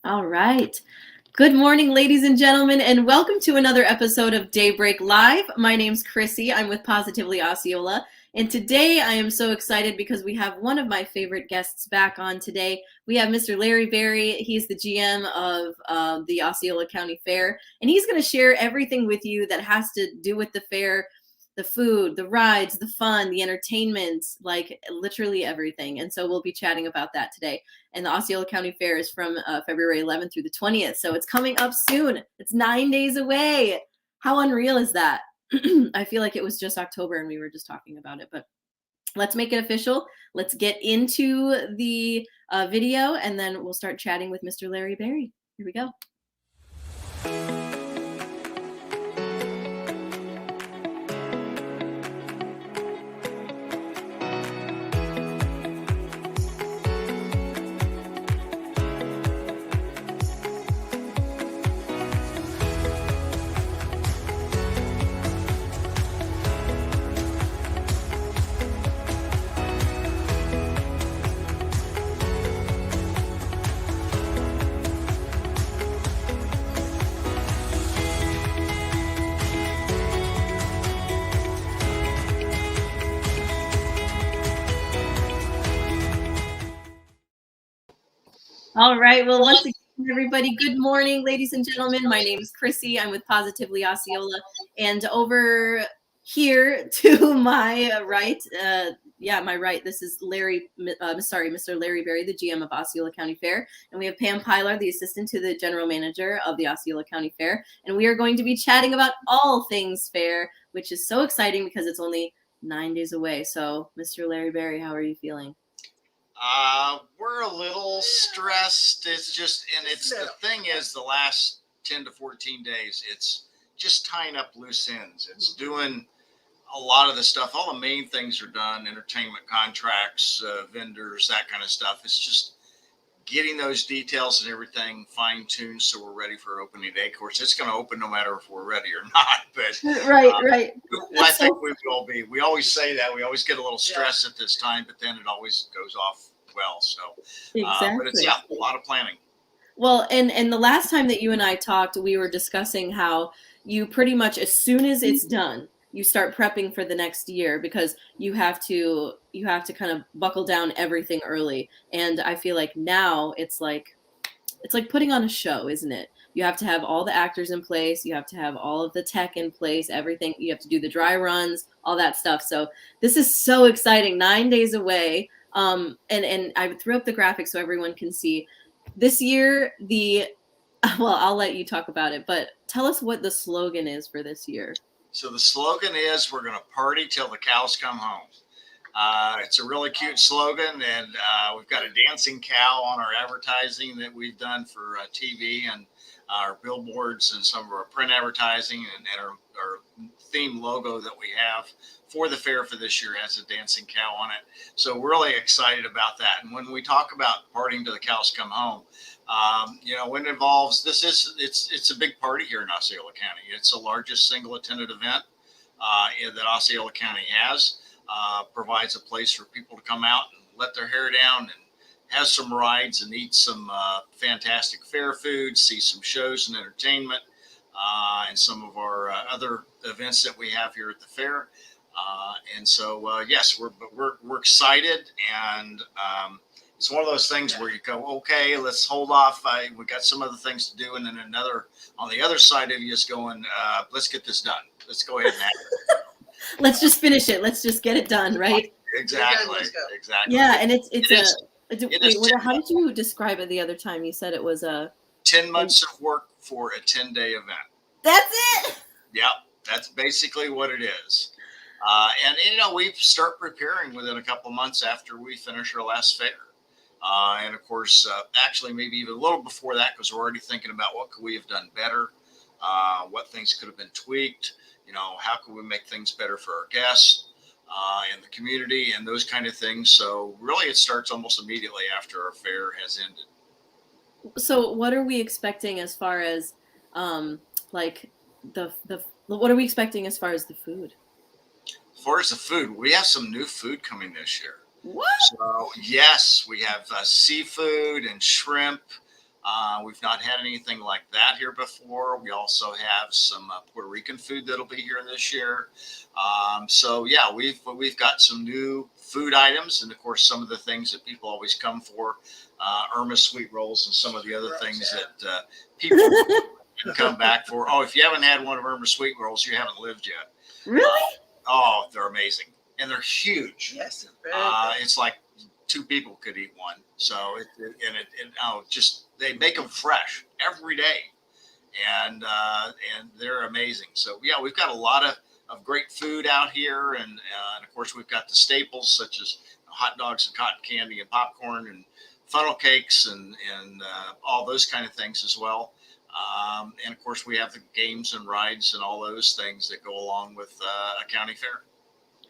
All right. Good morning, ladies and gentlemen, and welcome to another episode of Daybreak Live. My name's Krissi. I'm with Positively Osceola, and today I am so excited because we have one of my favorite guests back on today. We have Mr. Larry Berry. He's the GM of the Osceola County Fair, and he's going to share everything with you that has to do with the fair, the food, the rides, the fun, the entertainment, like literally everything. And so we'll be chatting about that today. And the Osceola County Fair is from February 11th through the 20th. So it's coming up soon. It's 9 days away. How unreal is that? I feel like it was just October and we were just talking about it, but let's make it official. Let's get into the video and then we'll start chatting with Mr. Larry Berry. Here we go. All right. Well, once again, everybody, good morning, ladies and gentlemen. My name is Krissi. I'm with Positively Osceola. And over here to my right, my right, this is Mr. Larry Berry, the GM of Osceola County Fair. And we have Pam Pilar, the assistant to the general manager of the Osceola County Fair. And we are going to be chatting about all things fair, which is so exciting because it's only 9 days away. So, Mr. Larry Berry, how are you feeling? We're a little stressed. The thing is, the last 10 to 14 days, it's just tying up loose ends. It's doing a lot of the stuff. All the main things are done, entertainment contracts, vendors, that kind of stuff. It's just getting those details and everything fine tuned so we're ready for opening day. Of course, it's going to open no matter if we're ready or not. But right. I think we will be. We always say that. We always get a little stress at this time, but then it always goes off well. So, Exactly. but it's a lot of planning. Well, and the last time that you and I talked, we were discussing how you pretty much as soon as it's done, you start prepping for the next year because you have to kind of buckle down everything early. And I feel like now it's like putting on a show, isn't it? You have to have all the actors in place, you have to have all of the tech in place, everything. You have to do the dry runs, all that stuff. So this is so exciting. 9 days away. And I threw up the graphic so everyone can see. This year, I'll let you talk about it, but tell us what the slogan is for this year. So the slogan is, we're going to party till the cows come home. It's a really cute slogan, and we've got a dancing cow on our advertising that we've done for TV and our billboards and some of our print advertising, and our theme logo that we have for the fair for this year has a dancing cow on it. So we're really excited about that. And when we talk about partying till the cows come home, when it involves it's a big party here in Osceola County. It's the largest single attended event that Osceola County has. Provides a place for people to come out and let their hair down and have some rides and eat some fantastic fair food, see some shows and entertainment, and some of our other events that we have here at the fair. Yes, we're excited, and it's one of those things where you go, okay, let's hold off. We got some other things to do, and then another on the other side of you is going, let's get this done. Let's go ahead and have it. Let's just finish it. Let's just get it done, right? Exactly. Yeah, and how did you describe it the other time? You said it was 10 months of work for a 10-day event. That's it. Yep, that's basically what it is. We start preparing within a couple of months after we finish our last fair. And of course, actually maybe even a little before that, because we're already thinking about what could we have done better, what things could have been tweaked. How can we make things better for our guests and the community and those kind of things. So really it starts almost immediately after our fair has ended. So what are we expecting as far as what are we expecting as far as the food? As far as the food, we have some new food coming this year. What? So yes, we have seafood and shrimp. We've not had anything like that here before. We also have some Puerto Rican food that'll be here this year. So yeah, we've got some new food items, and of course some of the things that people always come for, Irma sweet rolls, and some of the other things that people come back for. Oh, if you haven't had one of Irma sweet rolls, you haven't lived yet. Really? Oh, they're amazing, and they're huge. Yes. It's like two people could eat one. So just they make them fresh every day, and they're amazing. So yeah, we've got a lot of great food out here, and of course we've got the staples such as hot dogs and cotton candy and popcorn and funnel cakes and all those kind of things as well. And of course we have the games and rides and all those things that go along with a county fair.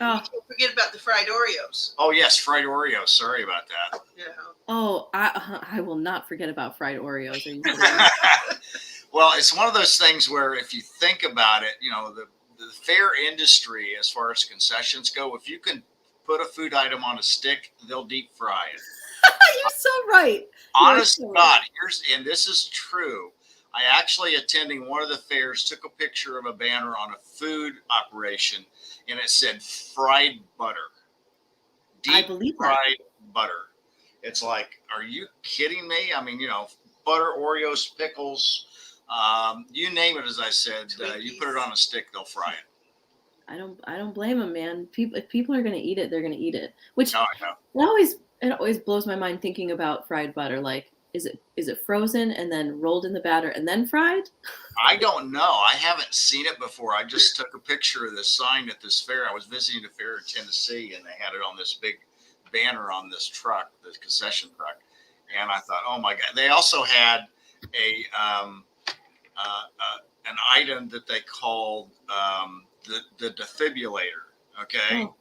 Oh. Don't forget about the fried Oreos. Oh yes, fried Oreos. Sorry about that. Yeah. Oh, I will not forget about fried Oreos. Are you Well, it's one of those things where if you think about it, the fair industry, as far as concessions go, if you can put a food item on a stick, they'll deep fry it. You're so right. Honest to God, and this is true. I actually attending one of the fairs took a picture of a banner on a food operation, and it said fried butter. I believe that. Fried butter. It's like, are you kidding me? I mean, butter, Oreos, pickles, you name it. As I said, you put it on a stick, they'll fry it. I don't blame them, man. If people are gonna eat it, they're gonna eat it. Which Oh, I know. it always blows my mind thinking about fried butter. Like, is it frozen and then rolled in the batter and then fried? I don't know. I haven't seen it before. I just took a picture of this sign at this fair. I was visiting a fair in Tennessee, and they had it on this big banner on this truck, this concession truck. And I thought, oh my God. They also had an item that they called the defibrillator. Okay. Oh.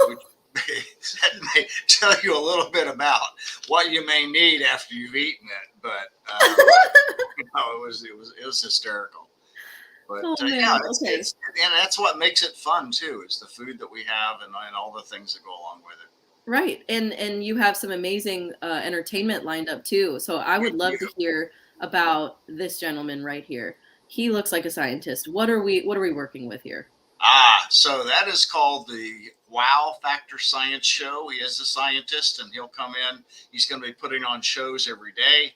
Which may tell you a little bit about what you may need after you've eaten it, but it was hysterical. But yeah, and that's what makes it fun too, is the food that we have and all the things that go along with it. Right, and you have some amazing entertainment lined up too. So I would love to hear about this gentleman right here. He looks like a scientist. What are we working with here? So that is called the Wow Factor Science Show. He is a scientist, and he'll come in. He's going to be putting on shows every day.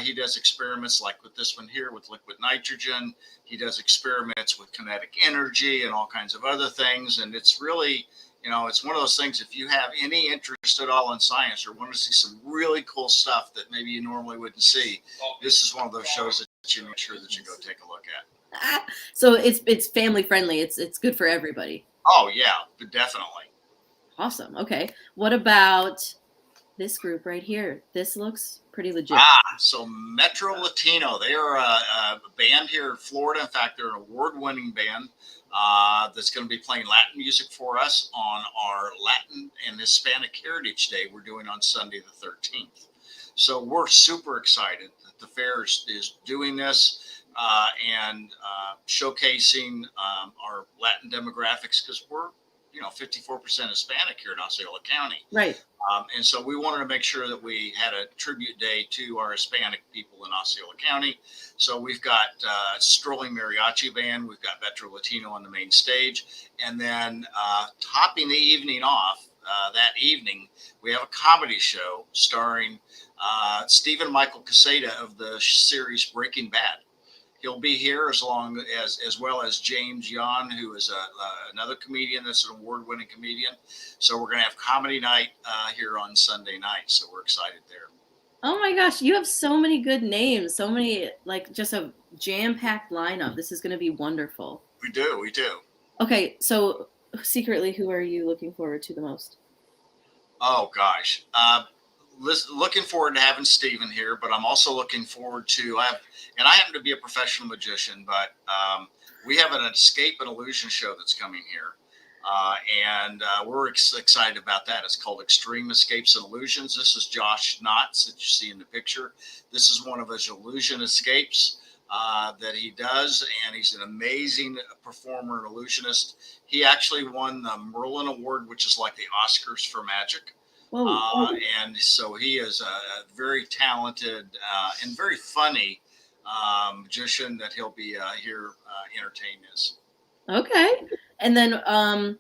He does experiments like with this one here with liquid nitrogen. He does experiments with kinetic energy and all kinds of other things. And it's really, it's one of those things, if you have any interest at all in science or want to see some really cool stuff that maybe you normally wouldn't see, this is one of those shows that you make sure that you go take a look at. So it's family friendly. It's good for everybody. Oh yeah, definitely. Awesome. Okay. What about this group right here? This looks pretty legit. So Metro Latino, they are a band here in Florida. In fact, they're an award-winning band that's going to be playing Latin music for us on our Latin and Hispanic Heritage Day we're doing on Sunday the 13th. So we're super excited that the fair is doing this. And showcasing our Latin demographics, because we're 54% Hispanic here in Osceola County. Right. And so we wanted to make sure that we had a tribute day to our Hispanic people in Osceola County. So we've got strolling mariachi band. We've got Metro Latino on the main stage. And then topping the evening off, that evening, we have a comedy show starring Stephen Michael Caseta of the series Breaking Bad. He'll be here as well as James Yan, who is another comedian that's an award-winning comedian. So we're going to have comedy night here on Sunday night. So we're excited there. Oh my gosh, you have so many good names, so many, like, just a jam-packed lineup. This is going to be wonderful. We do. Okay, so secretly, who are you looking forward to the most? Oh gosh. Looking forward to having Stephen here, but I'm also looking forward to, I happen to be a professional magician, but we have an escape and illusion show that's coming here. And we're excited about that. It's called Extreme Escapes and Illusions. This is Josh Knotts that you see in the picture. This is one of his illusion escapes that he does, and he's an amazing performer and illusionist. He actually won the Merlin Award, which is like the Oscars for magic. Whoa. And so he is a very talented and very funny magician that he'll be here entertaining us. Okay. And then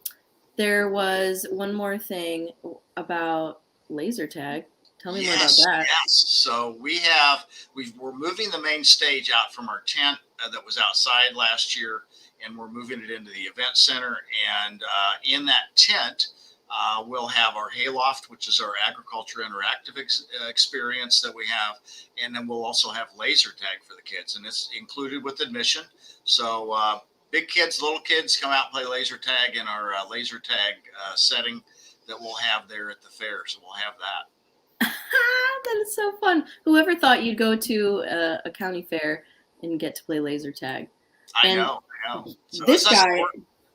there was one more thing about laser tag. Tell me more about Yes, that. yes. So we're moving the main stage out from our tent that was outside last year, and we're moving it into the event center. And in that tent, we'll have our hayloft, which is our agriculture interactive experience that we have, and then we'll also have laser tag for the kids, and it's included with admission. So big kids, little kids come out and play laser tag in our laser tag setting that we'll have there at the fair. So we'll have that. That is so fun. Whoever thought you'd go to a county fair and get to play laser tag? I And know. So this guy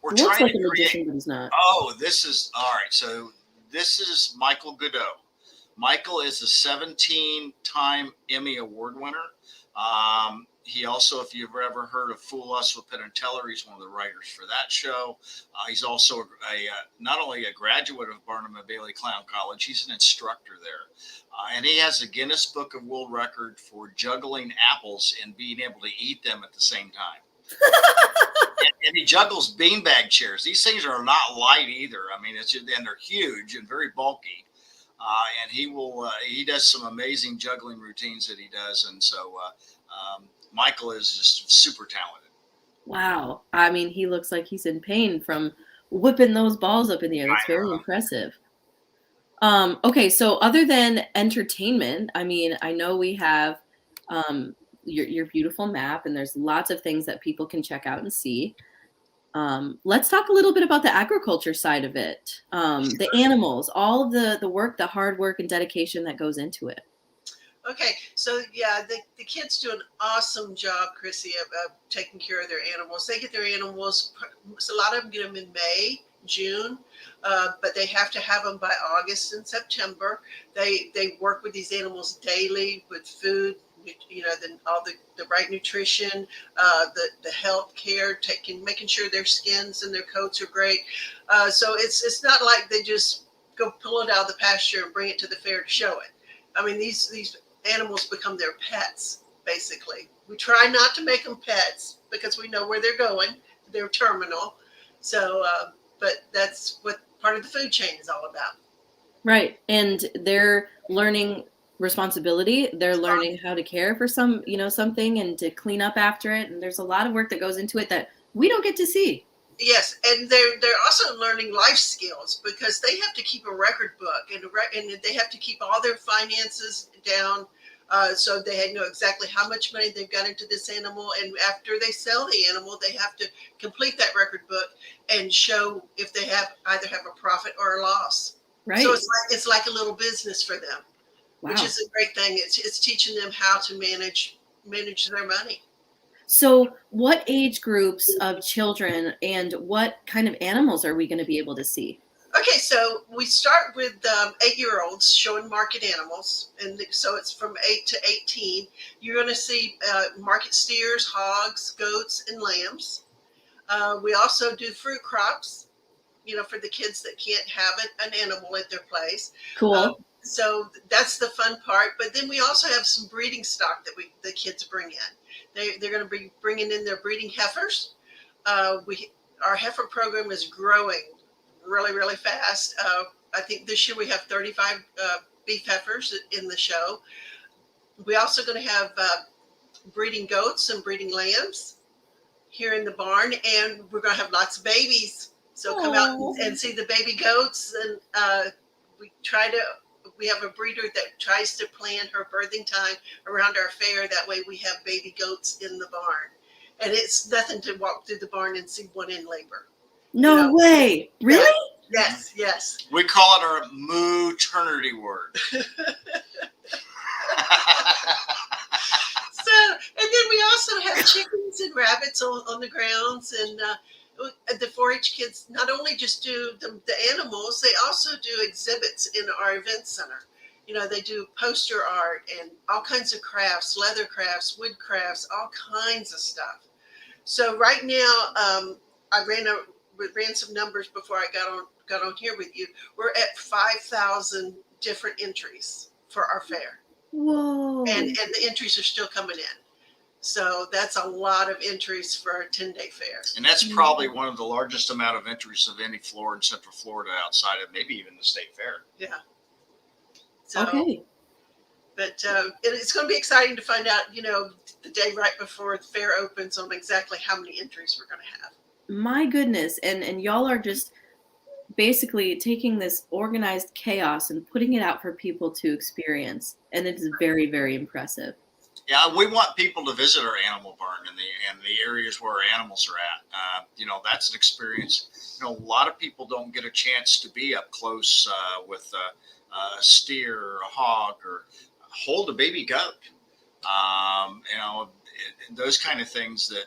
we're looks trying like to a magician, but he's not. Oh, this is all right. So this is Michael Godot. Michael is a 17-time Emmy Award winner. He also, if you've ever heard of Fool Us with Penn and Teller, he's one of the writers for that show. He's also not only a graduate of Barnum and Bailey Clown College, he's an instructor there. And he has a Guinness Book of World Record for juggling apples and being able to eat them at the same time. And he juggles beanbag chairs. These things are not light either. I mean, and they're huge and very bulky. And he does some amazing juggling routines that he does. And so Michael is just super talented. Wow. I mean, he looks like he's in pain from whipping those balls up in the air. That's very impressive. Okay, so other than entertainment, I mean, I know we have your beautiful map, and there's lots of things that people can check out and see. Let's talk a little bit about the agriculture side of it, the animals, all of the work, the hard work and dedication that goes into it. Okay, so yeah, the kids do an awesome job, Krissi, of taking care of their animals. They get their animals, so a lot of them get them in May, June, but they have to have them by August and September. They work with these animals daily with food, all the right nutrition, the health care, making sure their skins and their coats are great. So it's not like they just go pull it out of the pasture and bring it to the fair to show it. I mean, these animals become their pets, basically. We try not to make them pets because we know where they're going. They're terminal. So, but that's what part of the food chain is all about. Right. And they're learning responsibility. They're learning how to care for something and to clean up after it. And there's a lot of work that goes into it that we don't get to see. Yes, and they're also learning life skills because they have to keep a record book and they have to keep all their finances down, so they know exactly how much money they've got into this animal. And after they sell the animal, they have to complete that record book and show if they either have a profit or a loss. Right. So it's like a little business for them, wow. Which is a great thing. It's teaching them how to manage their money. So what age groups of children and what kind of animals are we going to be able to see? Okay, so we start with 8-year-olds showing market animals. And so it's from 8 to 18. You're going to see market steers, hogs, goats, and lambs. We also do fruit crops, for the kids that can't have an animal at their place. Cool. So that's the fun part. But then we also have some breeding stock that the kids bring in. They're going to be bringing in their breeding heifers. Our heifer program is growing really, really fast. I think this year we have 35 beef heifers in the show. We're also going to have breeding goats and breeding lambs here in the barn, and we're going to have lots of babies. So come out and see the baby goats. And we have a breeder that tries to plan her birthing time around our fair. That way we have baby goats in the barn. And it's nothing to walk through the barn and see one in labor. No way. Really? Yes, yes. We call it our moo-ternity word. And then we also have chickens and rabbits on the grounds. And the 4-H kids not only just do the animals, they also do exhibits in our event center. They do poster art and all kinds of crafts, leather crafts, wood crafts, all kinds of stuff. So right now, I ran some numbers before I got on here with you, we're at 5,000 different entries for our fair. Whoa. And the entries are still coming in. So that's a lot of entries for our 10-day fair. And that's probably one of the largest amount of entries of any floor in Central Florida outside of maybe even the state fair. Yeah. So, Okay. But it's going to be exciting to find out, the day right before the fair opens on exactly how many entries we're going to have. My goodness. And y'all are just basically taking this organized chaos and putting it out for people to experience. And it is very, very impressive. Yeah, we want people to visit our animal barn and the areas where our animals are at. That's an experience. A lot of people don't get a chance to be up close with a steer or a hog or hold a baby goat. Those kind of things that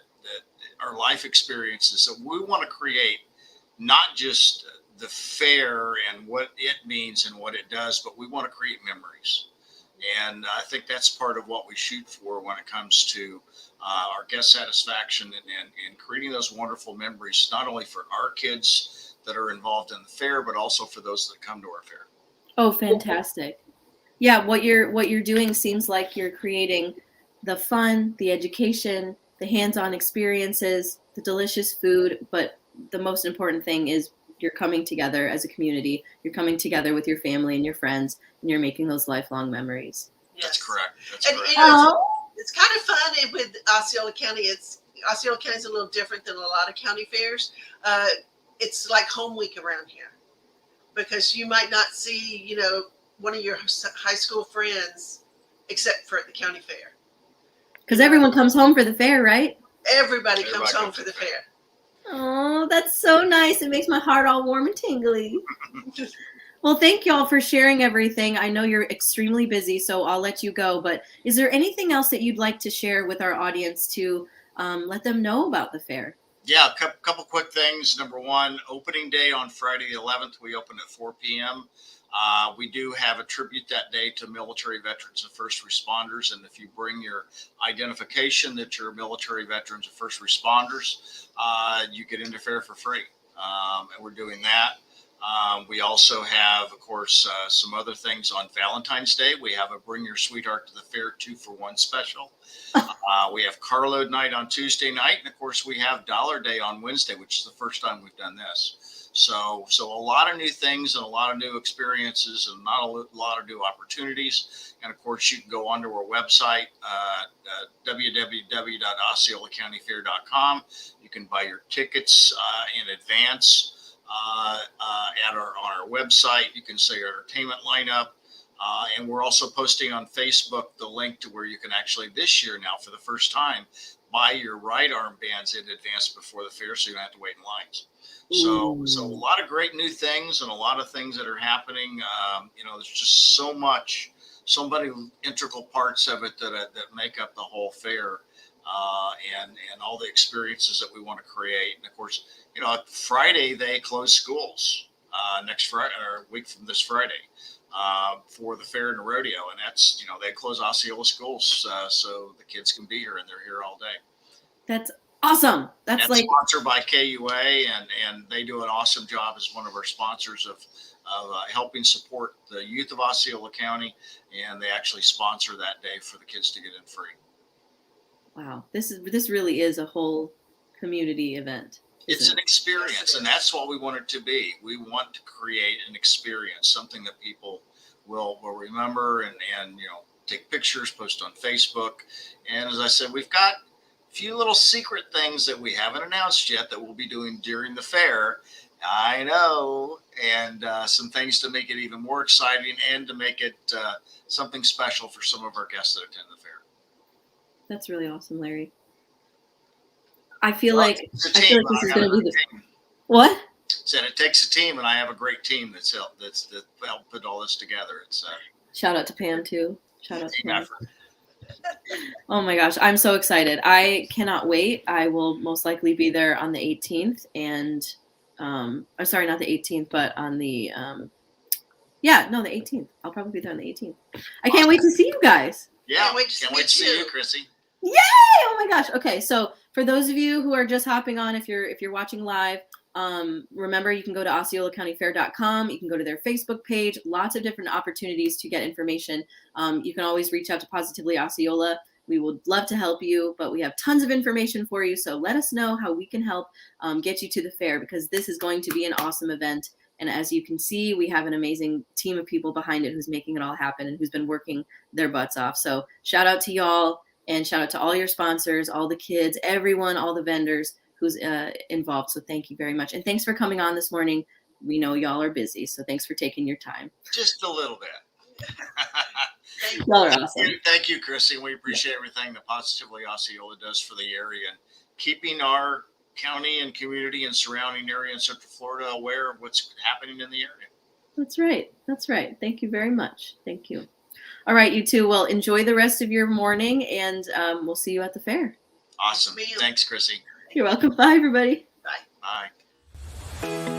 are life experiences that we want to create, not just the fair and what it means and what it does, but we want to create memories. And I think that's part of what we shoot for when it comes to our guest satisfaction and creating those wonderful memories, not only for our kids that are involved in the fair, but also for those that come to our fair. Oh, fantastic. Yeah, what you're doing seems like you're creating the fun, the education, the hands-on experiences, the delicious food, but the most important thing is you're coming together as a community. You're coming together with your family and your friends, and you're making those lifelong memories. Yes. That's correct. And it's kind of fun with Osceola County. Osceola County is a little different than a lot of county fairs. It's like home week around here because you might not see, one of your high school friends except for at the county fair. Because everyone comes home for the fair, right? Everybody comes home for the fair. Oh, that's so nice. It makes my heart all warm and tingly. Well, thank y'all for sharing everything. I know you're extremely busy, so I'll let you go. But is there anything else that you'd like to share with our audience to let them know about the fair? Yeah, a couple quick things. Number one, opening day on Friday the 11th. We open at 4 p.m. We do have a tribute that day to military veterans and first responders. And if you bring your identification that you're military veterans and first responders, you get into fair for free. And we're doing that. We also have, of course, some other things on Valentine's Day. We have a Bring Your Sweetheart to the Fair 2-for-1 special. We have carload night on Tuesday night. And, of course, we have Dollar Day on Wednesday, which is the first time we've done this. So a lot of new things and a lot of new experiences and not a lot of new opportunities. And, of course, you can go onto our website, www.osceolacountyfair.com. You can buy your tickets in advance. On our website. You can see our entertainment lineup. And we're also posting on Facebook the link to where you can actually this year now for the first time buy your right armbands in advance before the fair so you don't have to wait in lines. So a lot of great new things and a lot of things that are happening. There's just so many integral parts of it that make up the whole fair. And all the experiences that we want to create. And of course, Friday they close schools next Friday or a week from this Friday for the fair and the rodeo. And that's, they close Osceola schools so the kids can be here and they're here all day. That's awesome. That's sponsored by KUA and they do an awesome job as one of our sponsors of helping support the youth of Osceola County. And they actually sponsor that day for the kids to get in free. Wow, this really is a whole community event. It's an experience, and that's what we want it to be. We want to create an experience, something that people will remember and take pictures, post on Facebook. And as I said, we've got a few little secret things that we haven't announced yet that we'll be doing during the fair. I know, and some things to make it even more exciting and to make it something special for some of our guests that attend the fair. That's really awesome, Larry. I feel like this is going to be what? Said it takes a team, and I have a great team that helped put all this together. It's shout out to Pam too. Shout out to Pam. Oh my gosh, I'm so excited! I cannot wait. I will most likely be there on the 18th, and I'm sorry, not the 18th, but on the the 18th. I'll probably be there on the 18th. I can't wait to see you guys. Yeah, can't wait to see you, Krissi. Yay! Oh my gosh. Okay, so for those of you who are just hopping on, if you're watching live, Remember, you can go to OsceolaCountyFair.com. You can go to their Facebook page. Lots of different opportunities to get information. You can always reach out to Positively Osceola. We would love to help you, but we have tons of information for you. So let us know how we can help get you to the fair, because this is going to be an awesome event. And as you can see, we have an amazing team of people behind it who's making it all happen and who's been working their butts off. So shout out to y'all, and shout out to all your sponsors, all the kids, everyone, all the vendors who's involved. So thank you very much. And thanks for coming on this morning. We know y'all are busy, so thanks for taking your time. Just a little bit. Y'all are awesome. Thank you, Krissi. We appreciate everything that Positively Osceola does for the area and keeping our county and community and surrounding area in Central Florida aware of what's happening in the area. That's right. That's right. Thank you very much. Thank you. All right, you two. Well, enjoy the rest of your morning, and we'll see you at the fair. Awesome. Thanks, Krissi. You're welcome. Bye, everybody. Bye.